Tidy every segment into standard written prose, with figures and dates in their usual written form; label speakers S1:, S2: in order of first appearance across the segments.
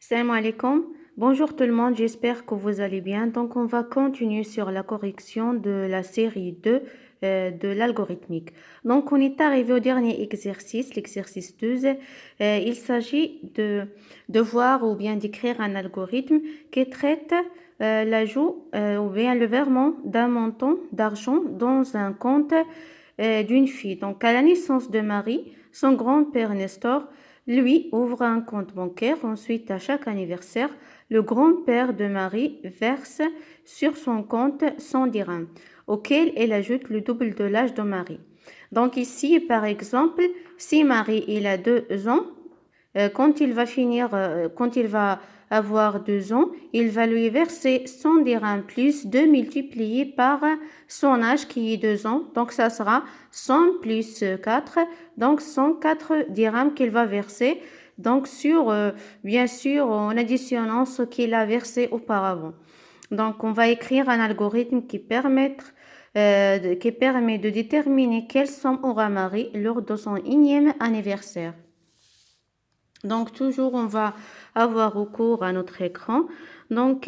S1: Salam alaikum. Bonjour tout le monde, j'espère que vous allez bien. Donc, on va continuer sur la correction de la série 2 de l'algorithmique. Donc, on est arrivé au dernier exercice, l'exercice 12. Il s'agit de voir ou bien d'écrire un algorithme qui traite l'ajout ou bien le virement d'un montant d'argent dans un compte d'une fille. Donc, à la naissance de Marie, son grand-père Nestor lui ouvre un compte bancaire. Ensuite, à chaque anniversaire, le grand-père de Marie verse sur son compte 100 dirhams, auquel elle ajoute le double de l'âge de Marie. Donc ici, par exemple, si Marie il a 2 ans, quand il va avoir 2 ans, il va lui verser 100 dirhams plus 2 multiplié par son âge qui est 2 ans. Donc ça sera 100 plus 4, donc 104 dirhams qu'il va verser. Donc bien sûr, en additionnant ce qu'il a versé auparavant. Donc on va écrire un algorithme qui permet de déterminer quelle somme aura Marie lors de son énième anniversaire. Donc toujours on va avoir recours à notre écran. Donc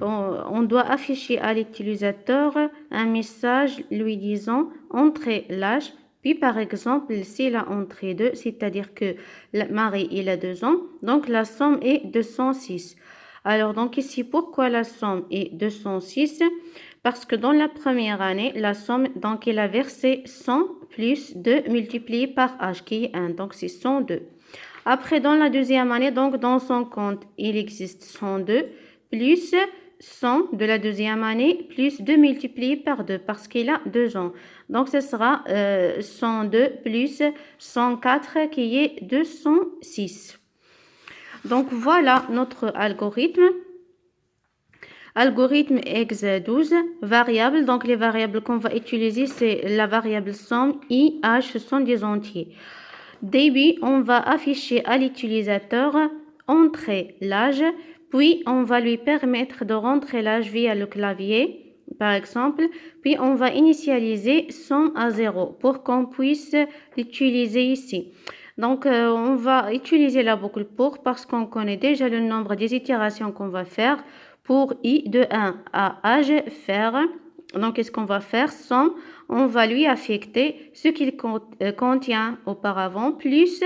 S1: on doit afficher à l'utilisateur un message lui disant entrer l'âge. Puis par exemple s'il a entré 2, c'est-à-dire que Marie il a 2 ans, donc la somme est 206. Alors donc ici pourquoi la somme est 206? Parce que dans la première année la somme, donc il a versé 100 plus 2 multiplié par âge qui est 1, donc c'est 102. Après, dans la deuxième année, donc dans son compte, il existe 102 plus 100 de la deuxième année plus 2 multiplié par 2 parce qu'il a 2 ans. Donc, ce sera 102 plus 104 qui est 206. Donc, voilà notre algorithme. Algorithme X12, variable. Donc, les variables qu'on va utiliser, c'est la variable somme, I, H, ce sont des entiers. Début, on va afficher à l'utilisateur entrer l'âge, puis on va lui permettre de rentrer l'âge via le clavier, par exemple, puis on va initialiser somme à 0 pour qu'on puisse l'utiliser ici. Donc, on va utiliser la boucle pour parce qu'on connaît déjà le nombre des itérations qu'on va faire pour I de 1 à âge faire. Donc, qu'est-ce qu'on va faire? Somme, on va lui affecter ce qu'il contient auparavant, plus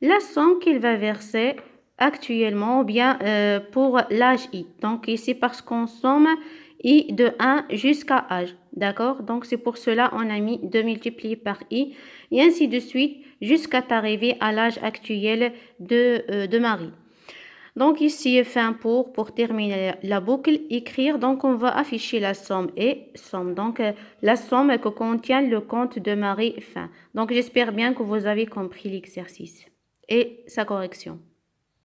S1: la somme qu'il va verser actuellement, ou bien pour l'âge I. Donc, ici, parce qu'on somme I de 1 jusqu'à âge. D'accord? Donc, c'est pour cela on a mis 2 multiplié par I, et ainsi de suite, jusqu'à arriver à l'âge actuel de Marie. Donc ici, fin pour terminer la boucle, écrire. Donc on va afficher la somme et somme. Donc la somme que contient le compte de Marie fin. Donc j'espère bien que vous avez compris l'exercice et sa correction.